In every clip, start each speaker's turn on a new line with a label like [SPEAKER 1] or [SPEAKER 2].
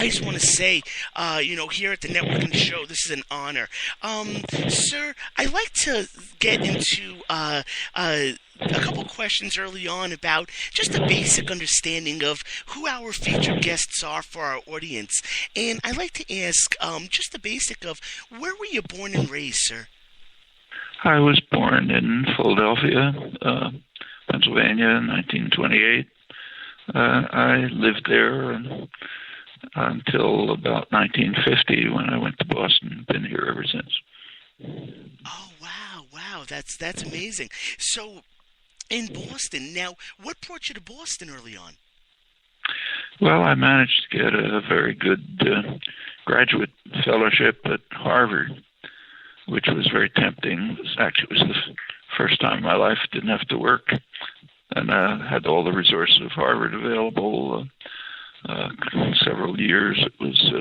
[SPEAKER 1] I just want to say, here at the Networking Show, this is an honor. Sir, I'd like to get into a couple questions early on about just a basic understanding of who our featured guests are for our audience. And I'd like to ask just the basic of where were you born and raised, sir?
[SPEAKER 2] I was born in Philadelphia, Pennsylvania in 1928. I lived there until about 1950 when I went to Boston. Been here ever since.
[SPEAKER 1] Oh, wow, wow, that's amazing. So, in Boston, now, what brought you to Boston early on?
[SPEAKER 2] Well, I managed to get a very good graduate fellowship at Harvard, which was very tempting. It was the first time in my life I didn't have to work, and had all the resources of Harvard available. Several years, it was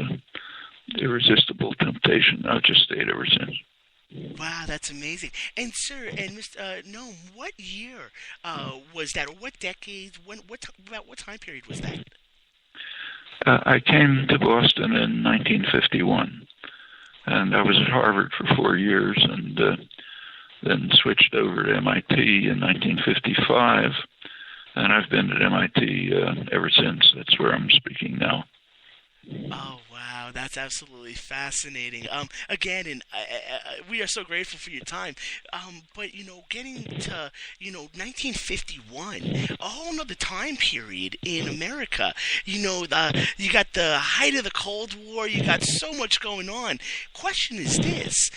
[SPEAKER 2] irresistible temptation. I've just stayed ever since.
[SPEAKER 1] Wow, that's amazing. And sir, and Mr. Noam, what year was that, or what decade? About what time period was that?
[SPEAKER 2] I came to Boston in 1951, and I was at Harvard for 4 years, and then switched over to MIT in 1955, and I've been at MIT ever since. That's where I'm speaking now.
[SPEAKER 1] Oh wow, that's absolutely fascinating. Again, and we are so grateful for your time. But getting to 1951, a whole nother time period in America. You got the height of the Cold War. You got so much going on. Question is this: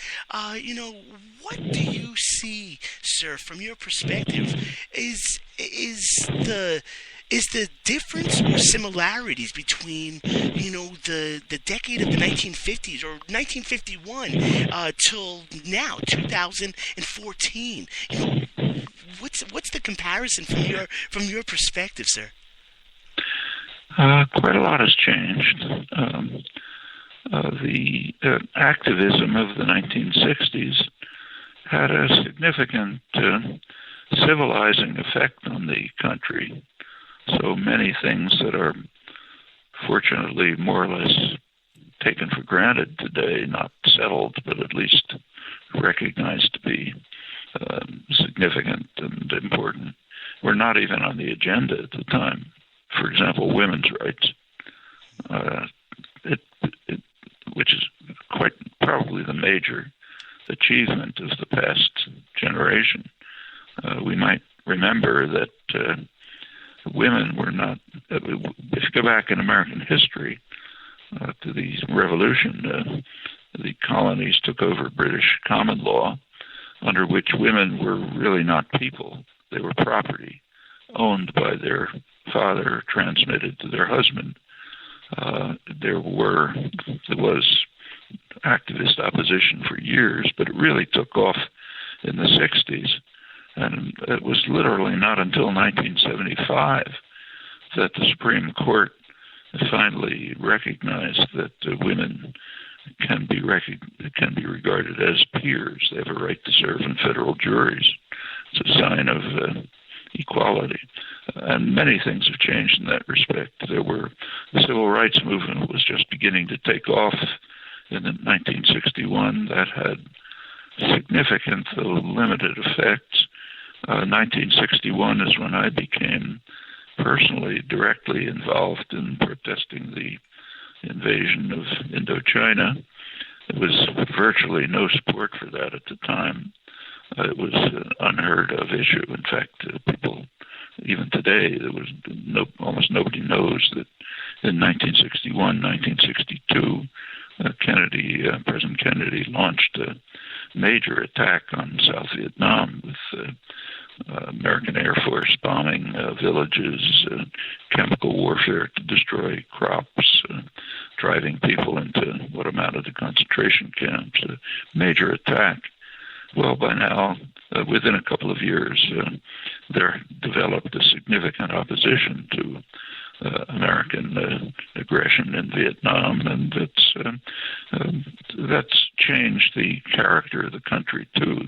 [SPEAKER 1] what do you see, sir, from your perspective? Is the difference or similarities between the decade of the 1950s or 1951 till now 2014? What's the comparison from your perspective, sir?
[SPEAKER 2] Quite a lot has changed. The activism of the 1960s had a significant civilizing effect on the country. So many things that are fortunately more or less taken for granted today, not settled, but at least recognized to be significant and important, were not even on the agenda at the time. For example, women's rights, which is quite probably the major achievement of the past generation. We might remember that women were not, if you go back in American history to the Revolution, the colonies took over British common law, under which women were really not people. They were property owned by their father, transmitted to their husband. There was activist opposition for years, but it really took off in the 60s. And it was literally not until 1975 that the Supreme Court finally recognized that women can be regarded as peers. They have a right to serve in federal juries. It's a sign of equality. And many things have changed in that respect. The civil rights movement was just beginning to take off in 1961. That had significant, though limited, effects. 1961 is when I became personally directly involved in protesting the invasion of Indochina. There was virtually no support for that at the time. It was an unheard of issue. In fact, people, even today, almost nobody knows that in 1961, 1962, President Kennedy launched a major attack on South Vietnam with American Air Force bombing villages, chemical warfare to destroy crops, driving people into what amounted to concentration camps, a major attack. Well, by now, within a couple of years, there developed a significant opposition to American aggression in Vietnam, and that's changed the character of the country too.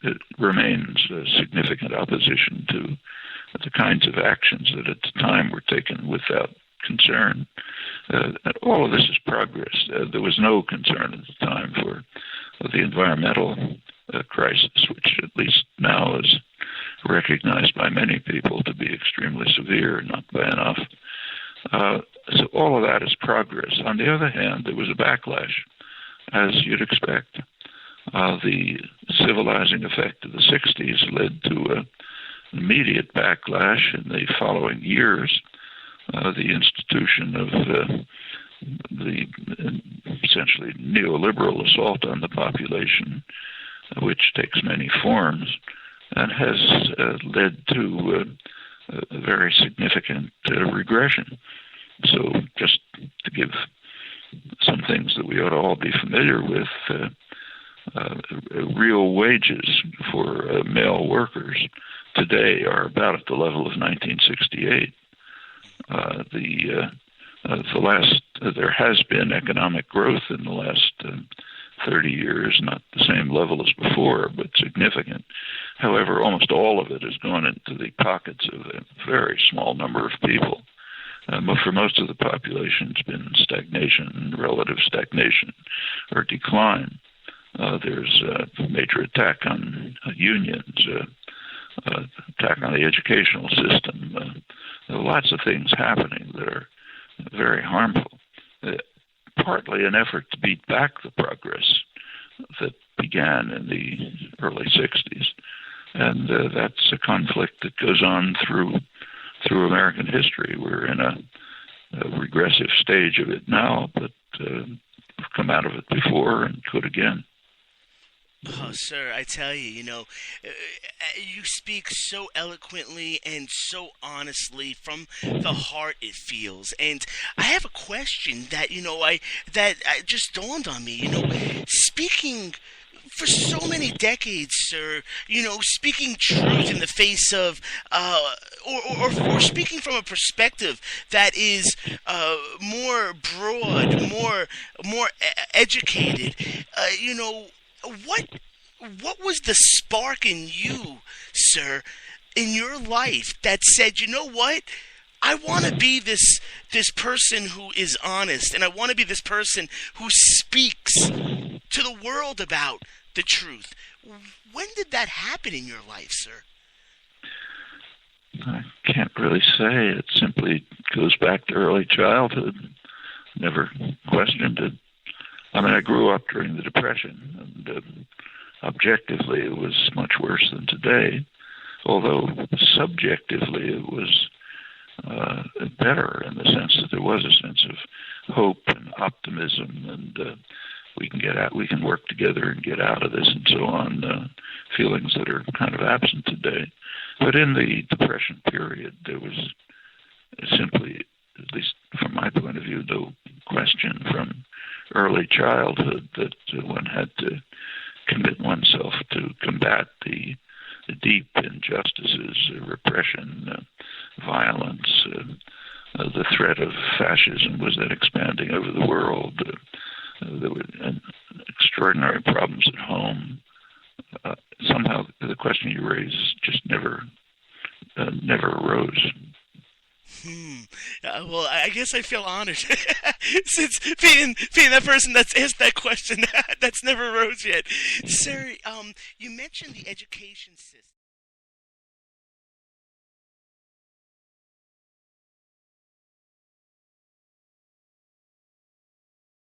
[SPEAKER 2] It remains a significant opposition to the kinds of actions that at the time were taken without concern. All of this is progress. There was no concern at the time for the environmental crisis, which at least now is recognized by many people to be extremely severe, not by enough. So all of that is progress. On the other hand, there was a backlash, as you'd expect. The civilizing effect of the 60s led to an immediate backlash in the following years. The institution of the essentially neoliberal assault on the population, which takes many forms, and has led to a very significant regression. So just to give some things that we ought to all be familiar with, real wages for male workers today are about at the level of 1968. There has been economic growth in the last 30 years, not the same level as before, but significant. However, almost all of it has gone into the pockets of a very small number of people. But for most of the population, it's been stagnation, relative stagnation, or decline. There's a major attack on unions, attack on the educational system. There are lots of things happening that are very harmful. Partly an effort to beat back the progress that began in the early 60s. And that's a conflict that goes on through American history. We're in a regressive stage of it now, but we've come out of it before and could again.
[SPEAKER 1] Oh, sir, I tell you, you speak so eloquently and so honestly from the heart it feels. And I have a question that, that just dawned on me, speaking for so many decades, sir, speaking truth in the face of, or speaking from a perspective that is more broad, more educated, what was the spark in you, sir, in your life that said, you know what? I want to be this person who is honest, and I want to be this person who speaks to the world about the truth. When did that happen in your life, sir?
[SPEAKER 2] I can't really say. It simply goes back to early childhood. Never questioned it. I mean, I grew up during the Depression, and objectively it was much worse than today, although subjectively it was better in the sense that there was a sense of hope and optimism, and we can work together and get out of this and so on, feelings that are kind of absent today. But in the Depression period, there was simply, at least from my point of view, no question from early childhood that one had to commit oneself to combat the deep injustices, repression, violence. The threat of fascism was then expanding over the world. There were extraordinary problems at home. Somehow the question you raise just never arose.
[SPEAKER 1] Well, I guess I feel honored since being that person that's asked that question that's never arose yet. Sir, you mentioned the education system.